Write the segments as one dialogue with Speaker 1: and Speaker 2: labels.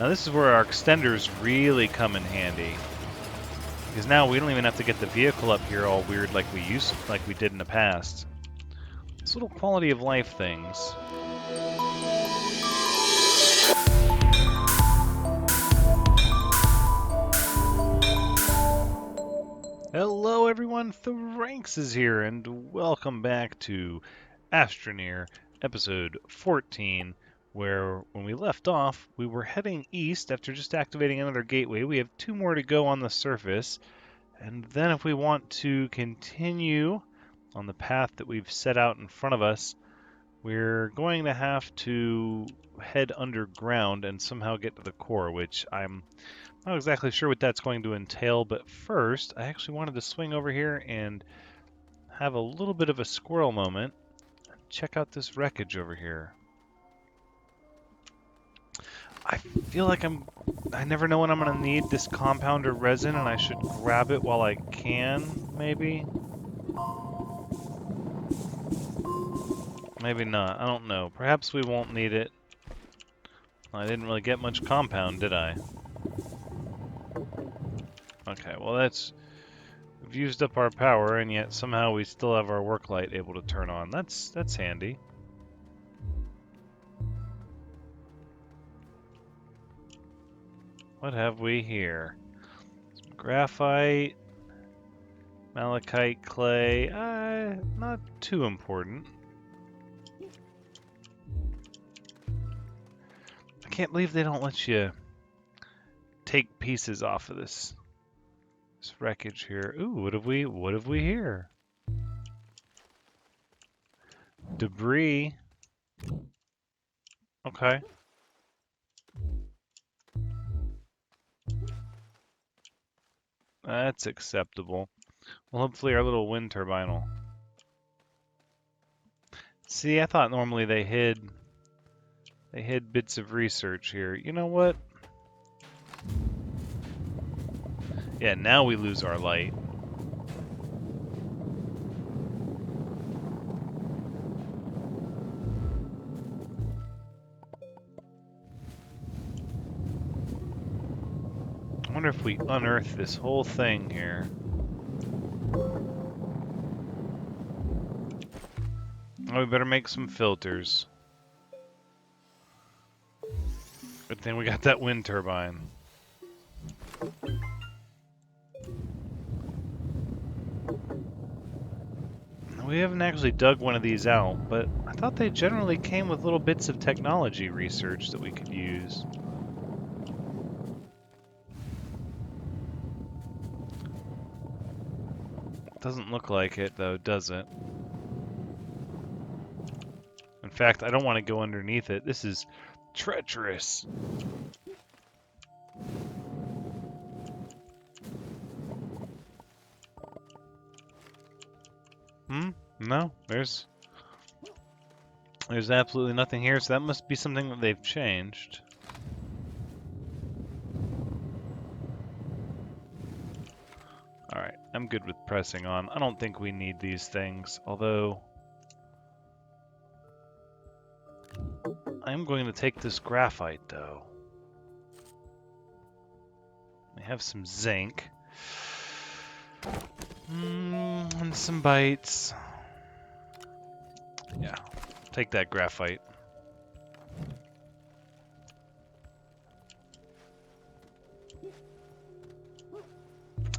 Speaker 1: Now this is where our extenders really come in handy. Because now we don't even have to get the vehicle up here all weird like we did in the past. It's little quality of life things. Hello everyone, Thranxes here, and welcome back to Astroneer, episode 14, where when we left off, we were heading east after just activating another gateway. We have 2 more to go on the surface, and then if we want to continue on the path that we've set out in front of us, we're going to have to head underground and somehow get to the core, which I'm not exactly sure what that's going to entail, but first, I actually wanted to swing over here and have a little bit of a squirrel moment. Check out this wreckage over here. I feel like I never know when I'm going to need this compounder resin, and I should grab it while I can, maybe? Maybe not. I don't know. Perhaps we won't need it. I didn't really get much compound, did I? Okay, well we've used up our power, and yet somehow we still have our work light able to turn on. That's handy. What have we here? Some graphite, malachite clay, not too important. I can't believe they don't let you take pieces off of this wreckage here. Ooh, what have we here? Debris. Okay. That's acceptable. Well, hopefully our little wind turbine will... See, I thought normally they hid bits of research here. You know what? Yeah, now we lose our light. I wonder if we unearth this whole thing here. Oh, we better make some filters. Good thing we got that wind turbine. We haven't actually dug one of these out, but I thought they generally came with little bits of technology research that we could use. Doesn't look like it, though, does it? In fact, I don't want to go underneath it. This is treacherous. No, there's absolutely nothing here, so that must be something that they've changed. Alright, I'm good with pressing on. I don't think we need these things, although I'm going to take this graphite, though. We have some zinc. And some bites. Yeah, take that graphite.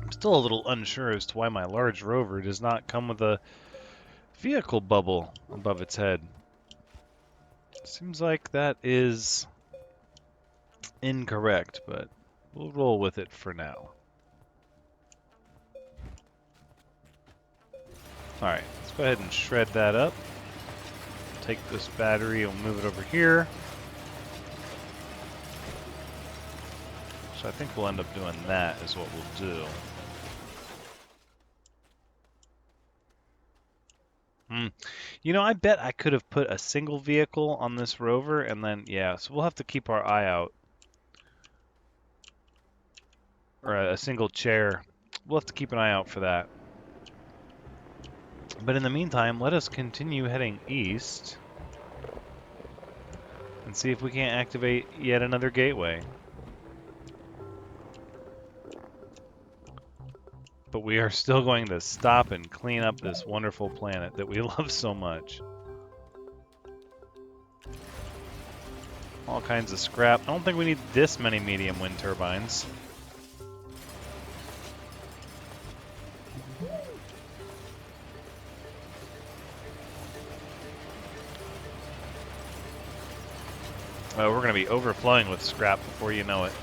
Speaker 1: I'm still a little unsure as to why my large rover does not come with a vehicle bubble above its head. Seems like that is incorrect, but we'll roll with it for now. Alright, let's go ahead and shred that up. Take this battery and move it over here. So I think we'll end up doing that is what we'll do. You know, I bet I could have put a single vehicle on this rover and then, yeah, so we'll have to keep our eye out. Or a single chair. We'll have to keep an eye out for that. But in the meantime, let us continue heading east and see if we can't activate yet another gateway. but we are still going to stop and clean up this wonderful planet that we love so much. All kinds of scrap. I don't think we need this many medium wind turbines. We're going to be overflowing with scrap before you know it.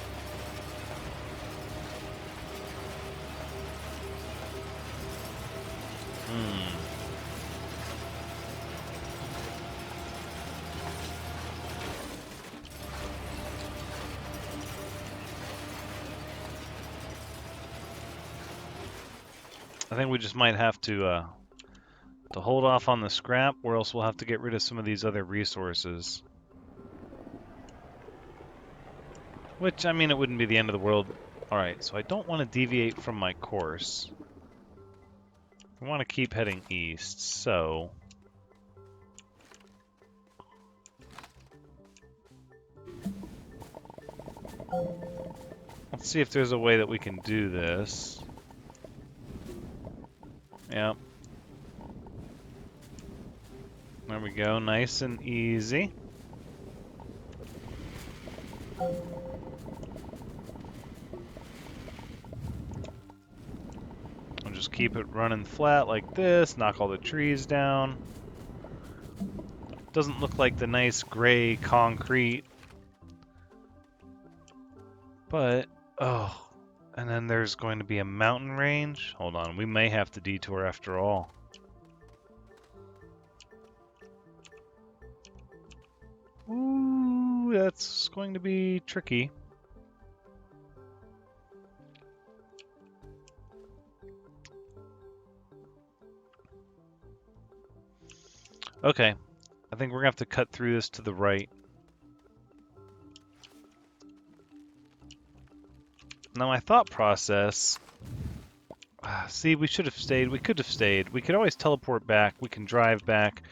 Speaker 1: I think we just might have to hold off on the scrap, or else we'll have to get rid of some of these other resources. Which, I mean, it wouldn't be the end of the world. Alright, so I don't want to deviate from my course. I want to keep heading east, so... let's see if there's a way that we can do this. Yep. There we go, nice and easy. I'll just keep it running flat like this, knock all the trees down. Doesn't look like the nice gray concrete. But, oh, and then there's going to be a mountain range. Hold on, we may have to detour after all. Ooh, that's going to be tricky. Okay, I think we're going to have to cut through this to the right. Now my thought process... see, we should have stayed. We could have stayed. We could always teleport back. We can drive back.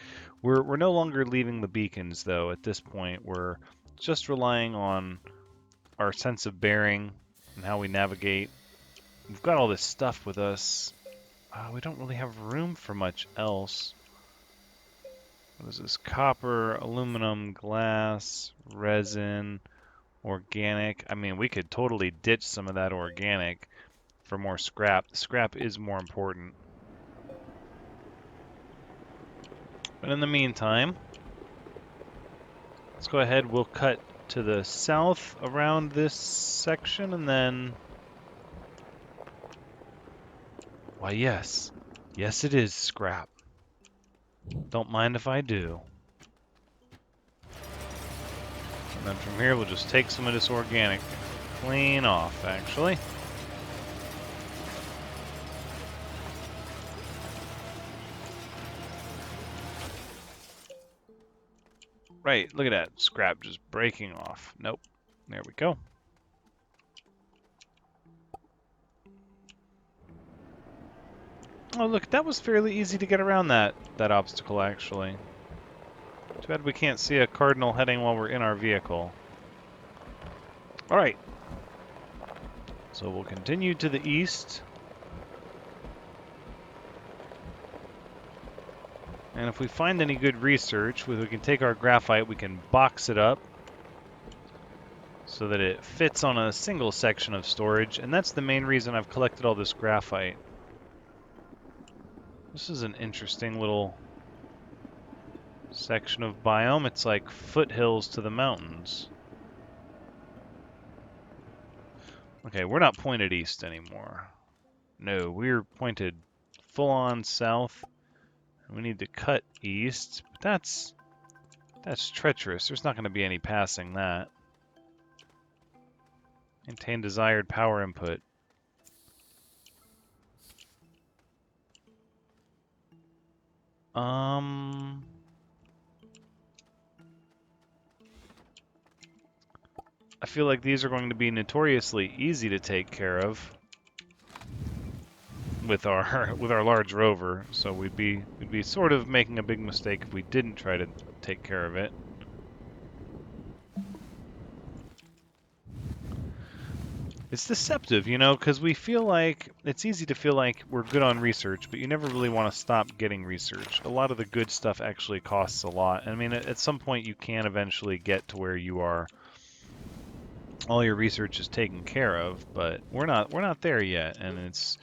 Speaker 1: We're no longer leaving the beacons, though, at this point. We're just relying on our sense of bearing and how we navigate. We've got all this stuff with us. We don't really have room for much else. What is this? Copper, aluminum, glass, resin, organic. I mean, we could totally ditch some of that organic for more scrap. The scrap is more important. But in the meantime, let's go ahead. We'll cut to the south around this section, and then... why, yes. Yes, it is scrap. Don't mind if I do. And then from here, we'll just take some of this organic clean off, actually. Right, look at that. Scrap just breaking off. Nope. There we go. Oh, look, that was fairly easy to get around that obstacle, actually. Too bad we can't see a cardinal heading while we're in our vehicle. Alright. So we'll continue to the east. And if we find any good research, we can take our graphite, we can box it up so that it fits on a single section of storage, and that's the main reason I've collected all this graphite. This is an interesting little section of biome. It's like foothills to the mountains. Okay, we're not pointed east anymore. No, we're pointed full-on south. We need to cut east, but that's treacherous. There's not going to be any passing that. Maintain desired power input. I feel like these are going to be notoriously easy to take care of with our large rover, so we'd be sort of making a big mistake if we didn't try to take care of it. It's deceptive, you know, because we feel like it's easy to feel like we're good on research, but you never really want to stop getting research. A lot of the good stuff actually costs a lot. I mean, at some point you can eventually get to where you are all your research is taken care of, but we're not there yet, and it's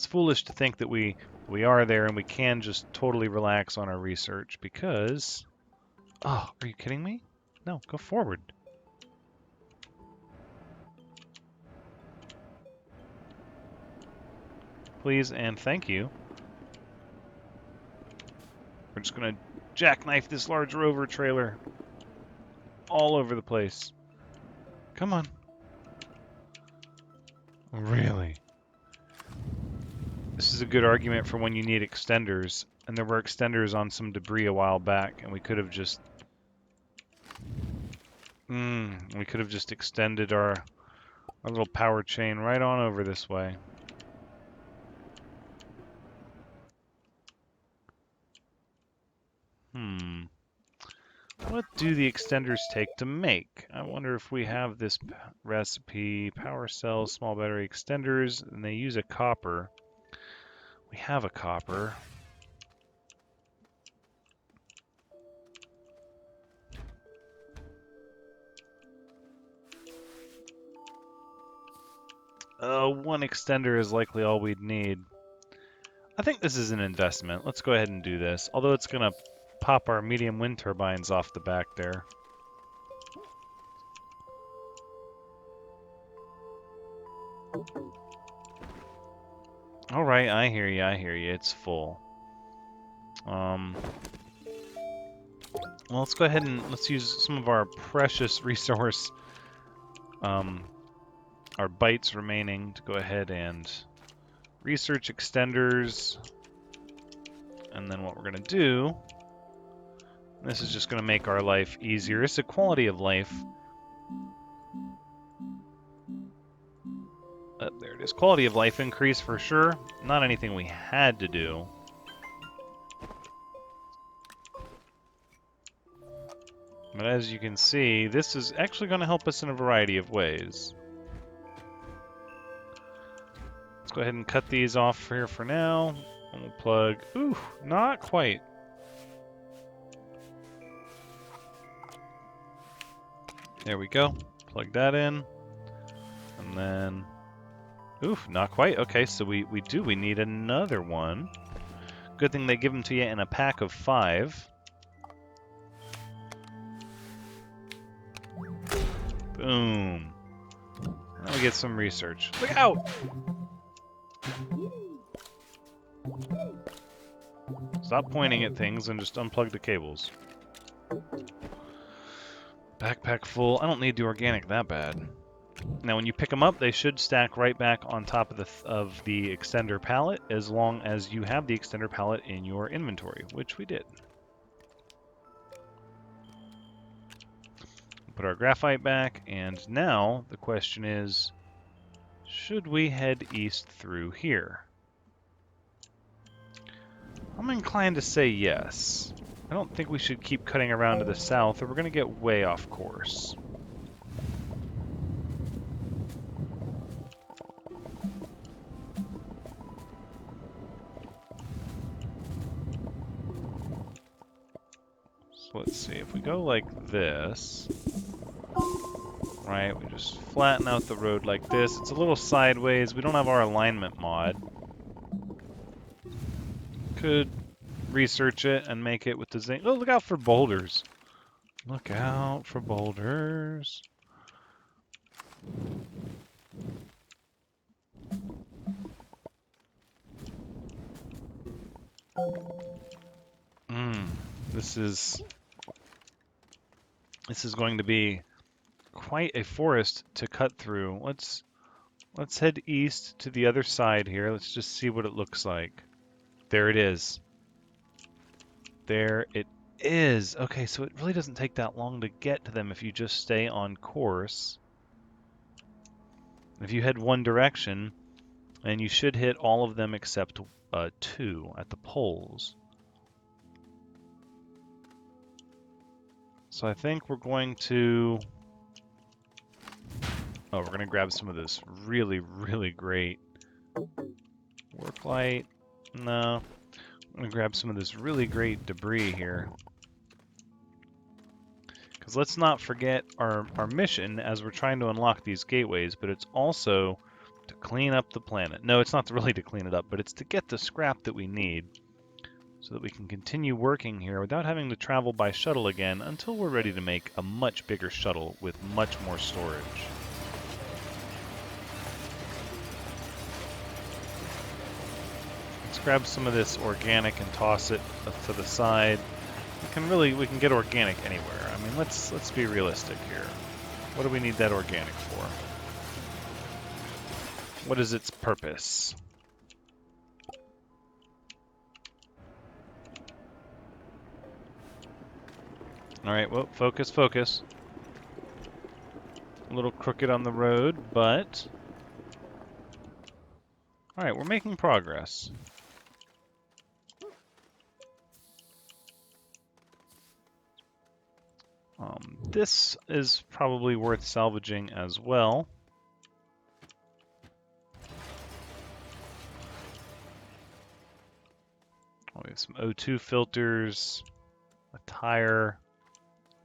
Speaker 1: foolish to think that we are there and we can just totally relax on our research because oh, are you kidding me? No, go forward. Please and thank you. We're just gonna jackknife this large rover trailer all over the place. Come on. Really? This is a good argument for when you need extenders. And there were extenders on some debris a while back, and we could have just... we could have just extended our little power chain right on over this way. What do the extenders take to make? I wonder if we have this recipe. Power cells, small battery extenders, and they use a copper. We have a copper. One extender is likely all we'd need. I think this is an investment. Let's go ahead and do this. Although it's going to pop our medium wind turbines off the back there. Alright, I hear you, I hear you. It's full. Well, let's go ahead and let's use some of our precious resource, our bytes remaining to go ahead and research extenders. And then what we're going to do, this is just going to make our life easier. It's a quality of life. There it is. Quality of life increase for sure. Not anything we had to do. But as you can see, this is actually going to help us in a variety of ways. Let's go ahead and cut these off here for now. And we'll plug... Ooh, not quite. There we go. Plug that in. And then... Oof, not quite. Okay, so we need another one. Good thing they give them to you in a pack of 5. Boom. Now we get some research. Look out! Stop pointing at things and just unplug the cables. Backpack full. I don't need the organic that bad. Now, when you pick them up, they should stack right back on top of the extender pallet, as long as you have the extender pallet in your inventory, which we did. Put our graphite back, and now the question is, should we head east through here? I'm inclined to say yes. I don't think we should keep cutting around to the south, or we're going to get way off course. So let's see, if we go like this, right, we just flatten out the road like this. It's a little sideways. We don't have our alignment mod. Could research it and make it with the zinc. Oh, look out for boulders. Look out for boulders. This is going to be quite a forest to cut through. Let's head east to the other side here. Let's just see what it looks like. There it is. There it is. Okay, so it really doesn't take that long to get to them if you just stay on course. If you head one direction, and you should hit all of them except 2 at the poles. So I think we're going to Oh, we're gonna grab some of this really, really great work light. No. I'm gonna grab some of this really great debris here. Because let's not forget our mission as we're trying to unlock these gateways, but it's also to clean up the planet. No, it's not really to clean it up, but it's to get the scrap that we need so that we can continue working here without having to travel by shuttle again until we're ready to make a much bigger shuttle with much more storage. Let's grab some of this organic and toss it to the side. We can get organic anywhere. I mean, let's be realistic here. What do we need that organic for? What is its purpose? Alright, well, focus, focus. A little crooked on the road, but... Alright, we're making progress. This is probably worth salvaging as well. We have some O2 filters, a tire.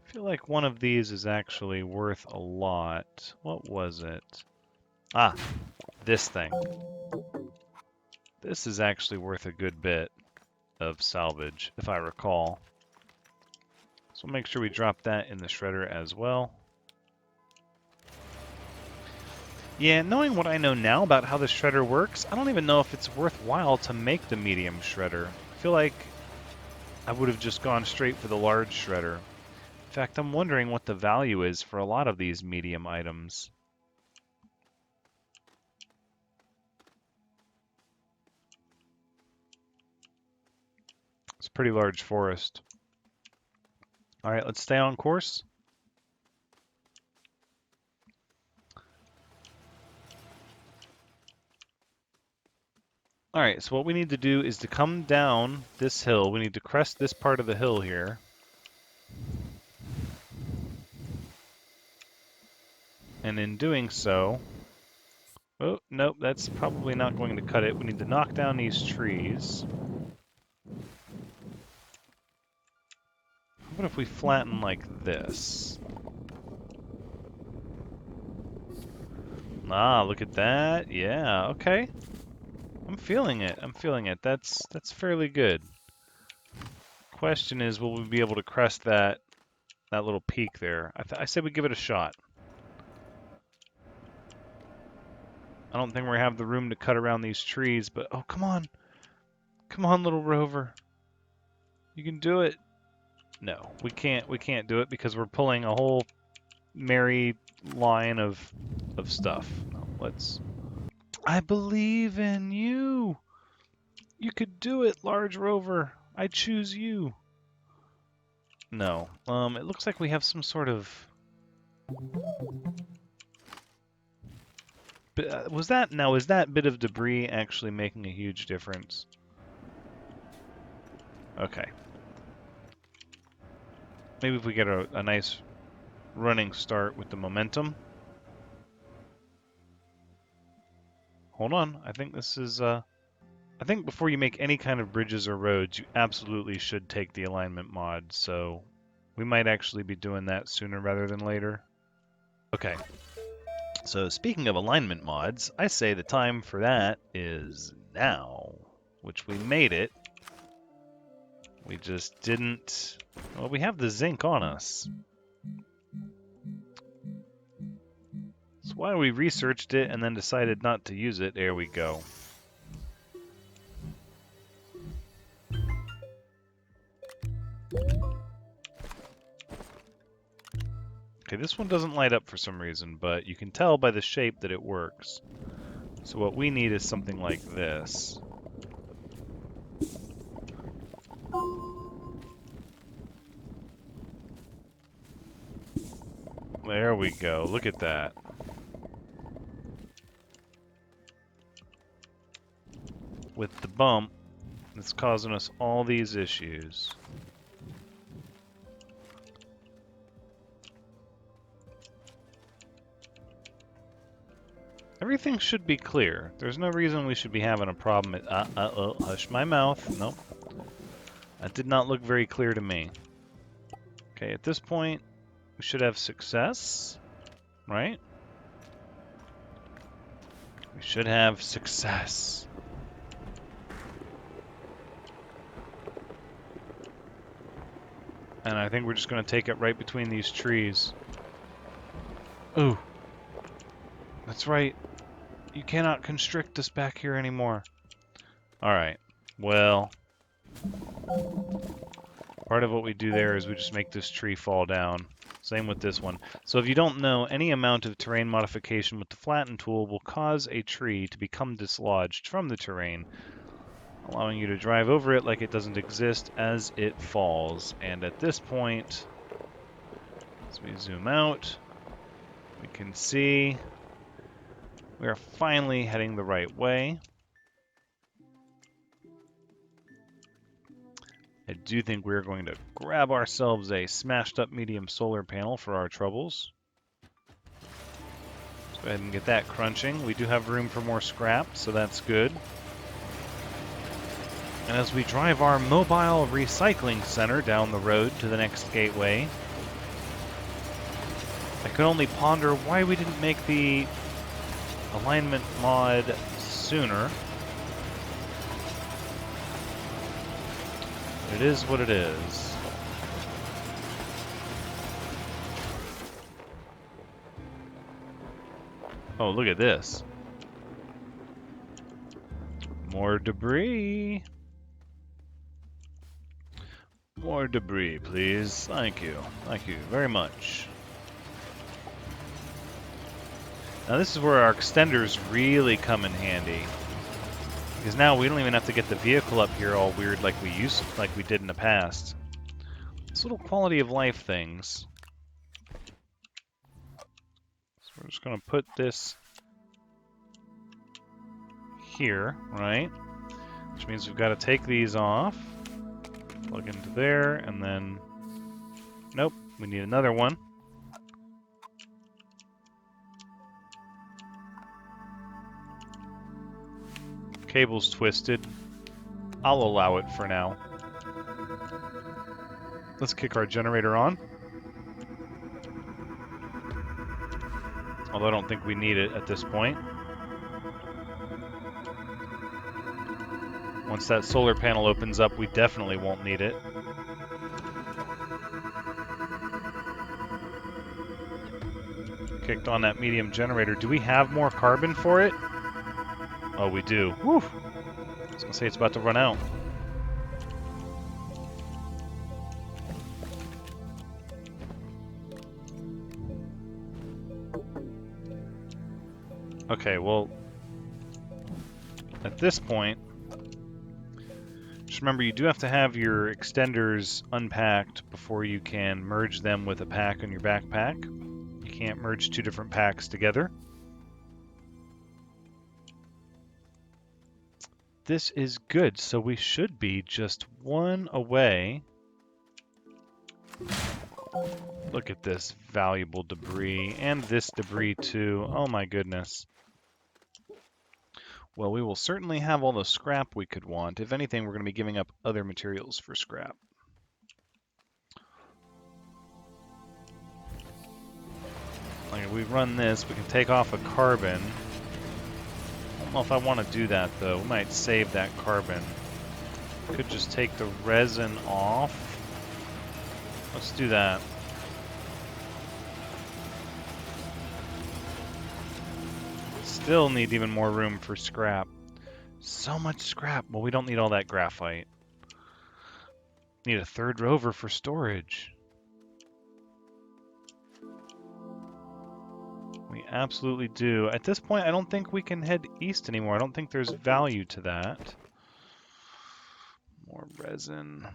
Speaker 1: I feel like one of these is actually worth a lot. What was it? Ah, this thing. This is actually worth a good bit of salvage, if I recall. So we'll make sure we drop that in the shredder as well. Yeah, knowing what I know now about how the shredder works, I don't even know if it's worthwhile to make the medium shredder. I feel like I would have just gone straight for the large shredder. In fact, I'm wondering what the value is for a lot of these medium items. It's a pretty large forest. Alright, let's stay on course. Alright, so what we need to do is to come down this hill. We need to crest this part of the hill here. And in doing so... Oh, nope, that's probably not going to cut it. We need to knock down these trees. What if we flatten like this? Ah, look at that. Yeah, okay. I'm feeling it. I'm feeling it. That's fairly good. Question is, will we be able to crest that little peak there? I say we give it a shot. I don't think we have the room to cut around these trees, but oh, come on. Come on, little rover. You can do it. No, we can't do it because we're pulling a whole merry line of stuff. No, let's... I believe in you. You could do it, large rover. I choose you. No. It looks like we have some sort of... was that bit of debris actually making a huge difference? Okay. Maybe if we get a nice running start with the momentum. Hold on, I think this is, I think before you make any kind of bridges or roads, you absolutely should take the alignment mod, so we might actually be doing that sooner rather than later. Okay. So speaking of alignment mods, I say the time for that is now, which we made it. We just didn't... Well, we have the zinc on us. That's why we researched it and then decided not to use it. There we go. Okay, this one doesn't light up for some reason, but you can tell by the shape that it works. So what we need is something like this. There we go. Look at that. With the bump, it's causing us all these issues. Everything should be clear. There's no reason we should be having a problem. Hush my mouth. Nope. That did not look very clear to me. Okay, at this point, we should have success, right? We should have success. And I think we're just going to take it right between these trees. Ooh. That's right. You cannot constrict us back here anymore. Alright. Well, part of what we do there is we just make this tree fall down. Same with this one. So if you don't know, any amount of terrain modification with the flatten tool will cause a tree to become dislodged from the terrain, allowing you to drive over it like it doesn't exist as it falls. And at this point, as we zoom out, we can see we are finally heading the right way. I do think we're going to grab ourselves a smashed up medium solar panel for our troubles. Let's go ahead and get that crunching. We do have room for more scrap, so that's good. And as we drive our mobile recycling center down the road to the next gateway, I could only ponder why we didn't make the alignment mod sooner. It is what it is. Oh, look at this. More debris. More debris, please. Thank you. Thank you very much. Now this is where our extenders really come in handy. Because now we don't even have to get the vehicle up here all weird like we did in the past. It's little quality of life things. So we're just gonna put this here, right? Which means we've got to take these off, plug into there, and then nope, we need another one. Cable's twisted. I'll allow it for now. Let's kick our generator on. Although I don't think we need it at this point. Once that solar panel opens up, we definitely won't need it. Kicked on that medium generator. Do we have more carbon for it? Oh, we do. Woo! I was gonna say it's about to run out. Okay, well, at this point, just remember you do have to have your extenders unpacked before you can merge them with a pack on your backpack. You can't merge two different packs together. This is good, so we should be just one away. Look at this valuable debris, and this debris too. Oh my goodness. Well, we will certainly have all the scrap we could want. If anything, we're going to be giving up other materials for scrap. Like if we run this, we can take off a carbon. I don't know if I want to do that, though. We might save that carbon. Could just take the resin off. Let's do that. Still need even more room for scrap. So much scrap. Well, we don't need all that graphite. Need a third rover for storage. We absolutely do. At this point, I don't think we can head east anymore. I don't think there's value to that. More resin.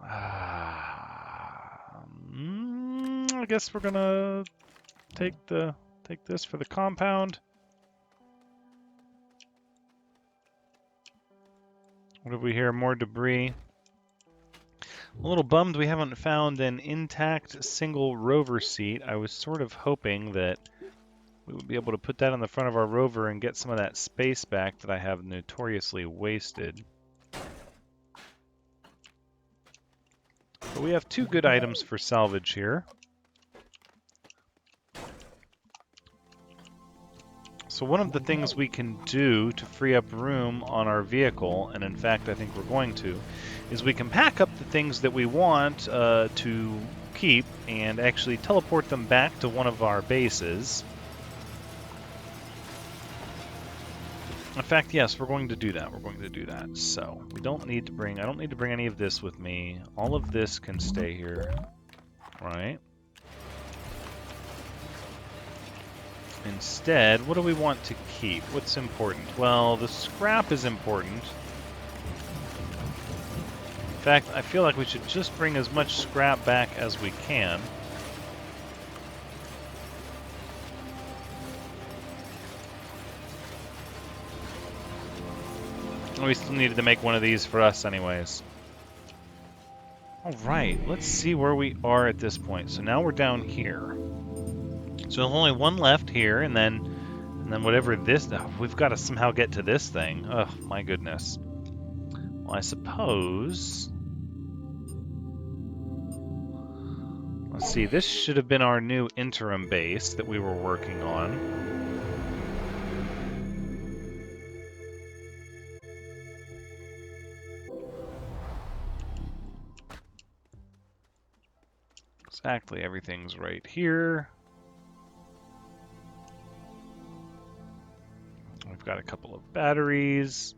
Speaker 1: I guess we're gonna take this for the compound. What have we here? More debris. A little bummed we haven't found an intact single rover seat. I was sort of hoping that we we would be able to put that on the front of our rover and get some of that space back that I have notoriously wasted. But we have 2 good items for salvage here. So one of the things we can do to free up room on our vehicle, and in fact I think we're going to, is we can pack up the things that we want to keep and actually teleport them back to one of our bases. In fact, yes, we're going to do that. We're going to do that. So we don't need to bring, I don't need to bring any of this with me. All of this can stay here, right? Instead, what do we want to keep? What's important? Well, the scrap is important. In fact, I feel like we should just bring as much scrap back as we can. We still needed to make one of these for us anyways. Alright, let's see where we are at this point. So now we're down here. So there's only one left here, and then whatever this... Oh, we've got to somehow get to this thing. Oh, my goodness. Well, I suppose... Let's see, this should have been our new interim base that we were working on. Exactly, everything's right here. We've got a couple of batteries.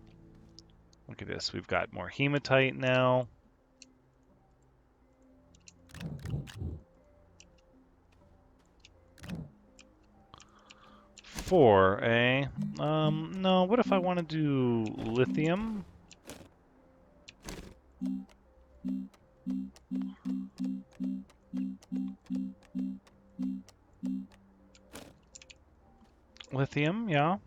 Speaker 1: Look at this, we've got more hematite now. For a... no, what if I want to do lithium? Lithium, yeah.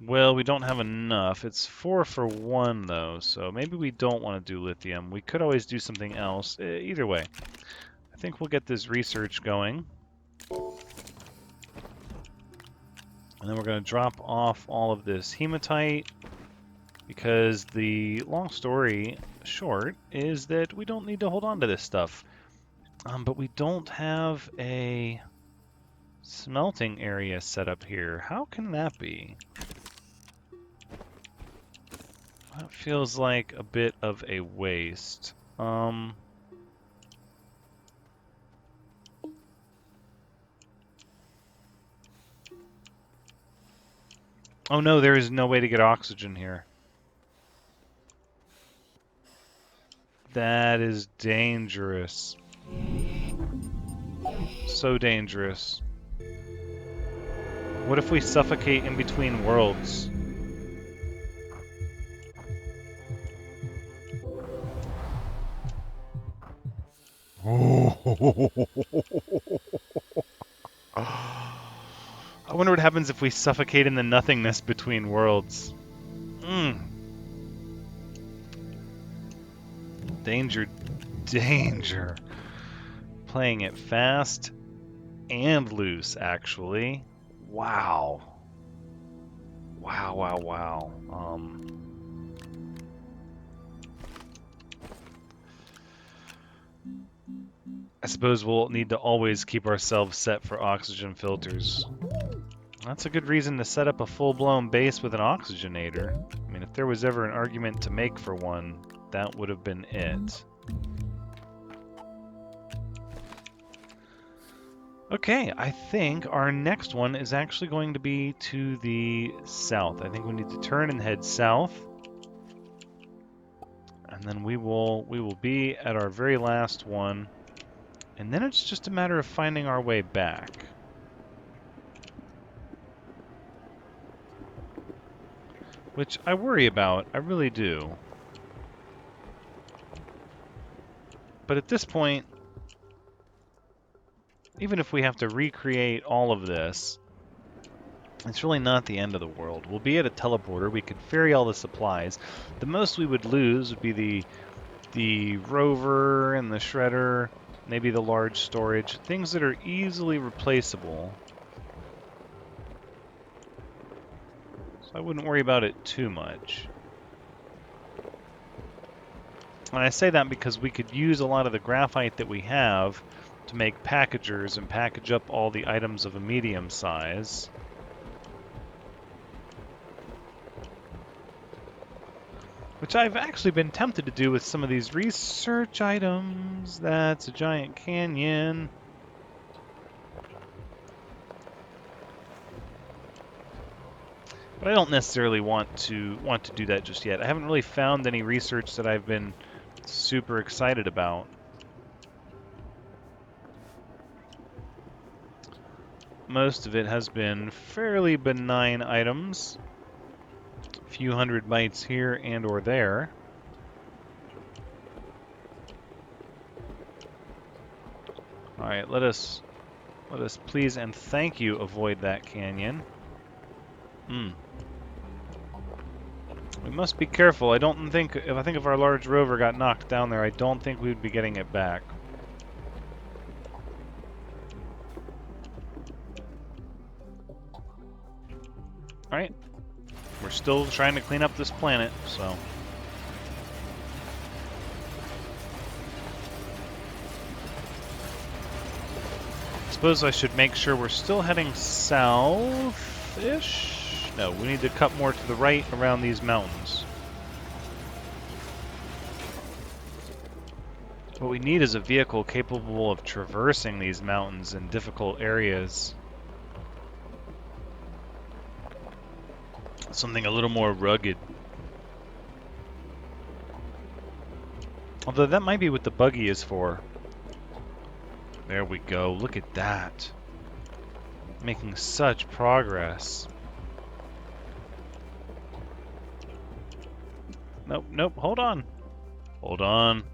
Speaker 1: Well, we don't have enough. It's 4 for 1, though, so maybe we don't want to do lithium. We could always do something else. Either way, I think we'll get this research going. And then we're going to drop off all of this hematite, because the long story short is that we don't need to hold on to this stuff. But we don't have a smelting area set up here. How can that be? That feels like a bit of a waste. Oh no, there is no way to get oxygen here. That is dangerous. So dangerous. What if we suffocate in between worlds? I wonder what happens if we suffocate in the nothingness between worlds. Danger, danger. Playing it fast and loose, actually. Wow. Wow, wow, wow. I suppose we'll need to always keep ourselves set for oxygen filters. That's a good reason to set up a full-blown base with an oxygenator. I mean, if there was ever an argument to make for one, that would have been it. Okay, I think our next one is actually going to be to the south. I think we need to turn and head south. And then we will be at our very last one. And then it's just a matter of finding our way back. Which I worry about, I really do. But at this point, even if we have to recreate all of this, it's really not the end of the world. We'll be at a teleporter, we could ferry all the supplies. The most we would lose would be the the rover and the shredder, maybe the large storage, things that are easily replaceable. So I wouldn't worry about it too much. And I say that because we could use a lot of the graphite that we have to make packagers and package up all the items of a medium size. Which I've actually been tempted to do with some of these research items. That's a giant canyon. But I don't necessarily want to do that just yet. I haven't really found any research that I've been super excited about. Most of it has been fairly benign items. A few hundred bytes here and or there. Alright, let us please and thank you avoid that canyon. We must be careful. I think if our large rover got knocked down there, I don't think we'd be getting it back. Alright. We're still trying to clean up this planet, so... I suppose I should make sure we're still heading south-ish? No, we need to cut more to the right around these mountains. What we need is a vehicle capable of traversing these mountains in difficult areas. Something a little more rugged. Although that might be what the buggy is for. There we go. Look at that. Making such progress. Nope, nope, hold on. Hold on.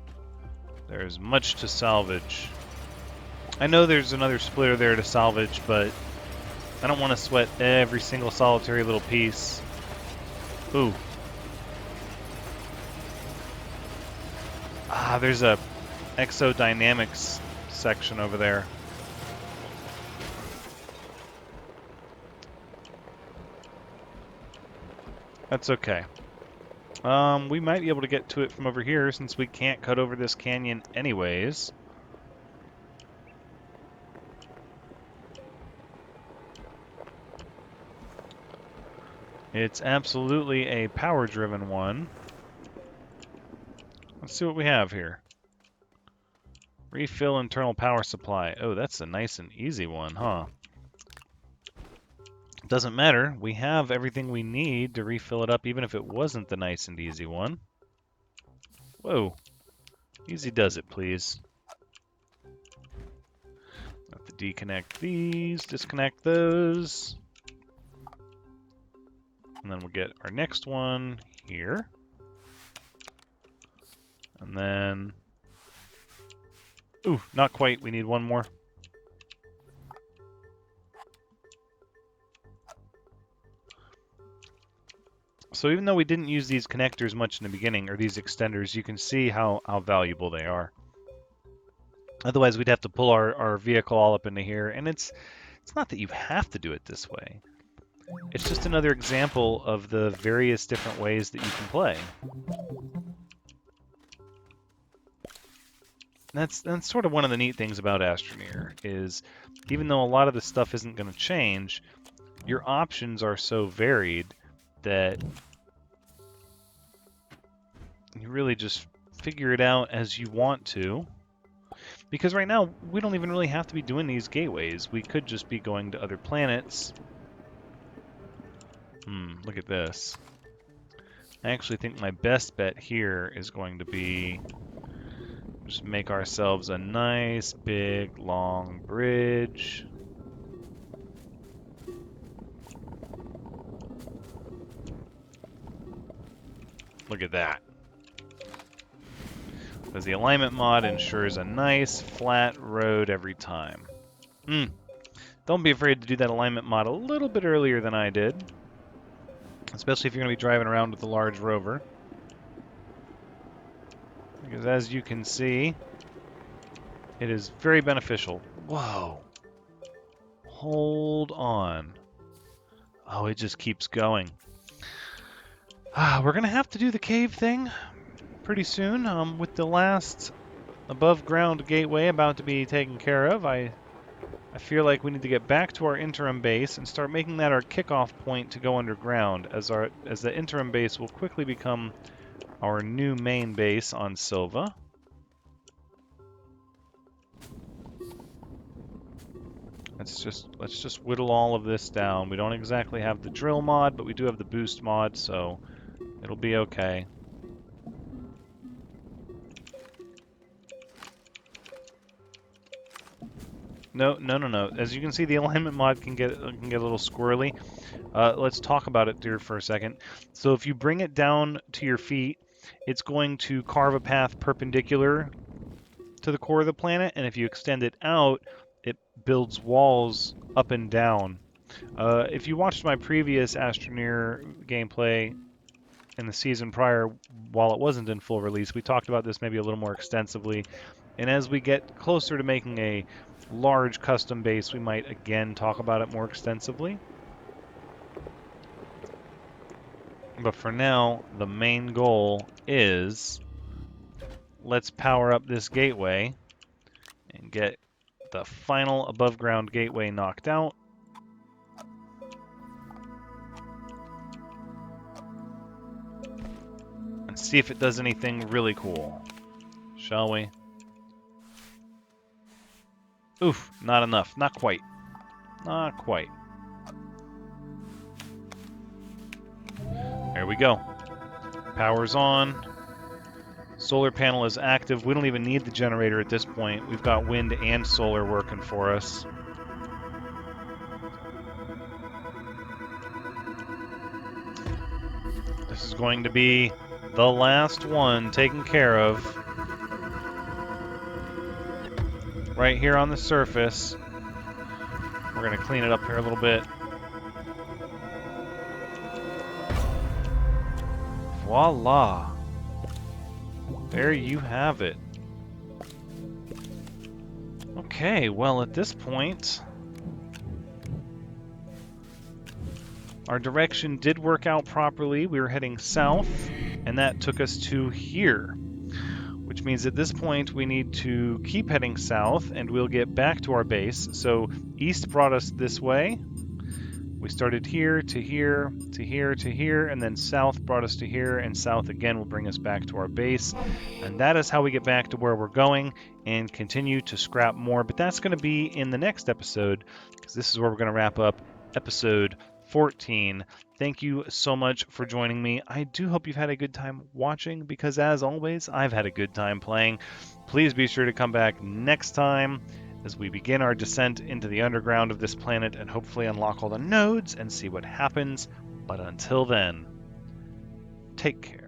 Speaker 1: There's much to salvage. I know there's another splitter there to salvage, but I don't want to sweat every single solitary little piece. Ooh. Ah, there's a exodynamics section over there. That's okay. We might be able to get to it from over here since we can't cut over this canyon anyways. It's absolutely a power-driven one. Let's see what we have here. Refill internal power supply. Oh, that's a nice and easy one, huh? Doesn't matter. We have everything we need to refill it up, even if it wasn't the nice and easy one. Whoa. Easy does it, please. Have to deconnect these, disconnect those. And then we'll get our next one here. And then... Ooh, not quite. We need one more. So even though we didn't use these connectors much in the beginning, or these extenders, you can see how valuable they are. Otherwise, we'd have to pull our vehicle all up into here, and it's not that you have to do it this way. It's just another example of the various different ways that you can play. That's sort of one of the neat things about Astroneer, is even though a lot of the stuff isn't going to change, your options are so varied that you really just figure it out as you want to. Because right now, we don't even really have to be doing these gateways. We could just be going to other planets. Look at this. I actually think my best bet here is going to be just make ourselves a nice, big, long bridge. Look at that. Because the alignment mod ensures a nice, flat road every time. Don't be afraid to do that alignment mod a little bit earlier than I did. Especially if you're going to be driving around with the large rover. because as you can see, it is very beneficial. Whoa. Hold on. Oh, it just keeps going. We're going to have to do the cave thing pretty soon. With the last above-ground gateway about to be taken care of, I feel like we need to get back to our interim base and start making that our kickoff point to go underground, as the interim base will quickly become our new main base on Sylva. Let's just whittle all of this down. We don't exactly have the drill mod, but we do have the boost mod, so it'll be okay. No. As you can see, the alignment mod can get a little squirrely. Let's talk about it here for a second. So if you bring it down to your feet, it's going to carve a path perpendicular to the core of the planet, and if you extend it out, it builds walls up and down. If you watched my previous Astroneer gameplay in the season prior, while it wasn't in full release, we talked about this maybe a little more extensively. And as we get closer to making a large custom base, we might again talk about it more extensively. But for now, the main goal is, let's power up this gateway and get the final above ground gateway knocked out. And see if it does anything really cool. Shall we? Oof, not enough. Not quite. Not quite. There we go. Power's on. Solar panel is active. We don't even need the generator at this point. We've got wind and solar working for us. This is going to be the last one taken care of. Right here on the surface. We're going to clean it up here a little bit. Voila! There you have it. Okay, well at this point, our direction did work out properly. We were heading south, and that took us to here. Which means at this point we need to keep heading south, and we'll get back to our base. So east brought us this way. We started here to here to here to here, and then south brought us to here, and south again will bring us back to our base. And that is how we get back to where we're going and continue to scrap more. But that's going to be in the next episode, because this is where we're going to wrap up episode 14. Thank you so much for joining me. I do hope you've had a good time watching, because as always, I've had a good time playing. Please be sure to come back next time as we begin our descent into the underground of this planet and hopefully unlock all the nodes and see what happens. But until then, take care.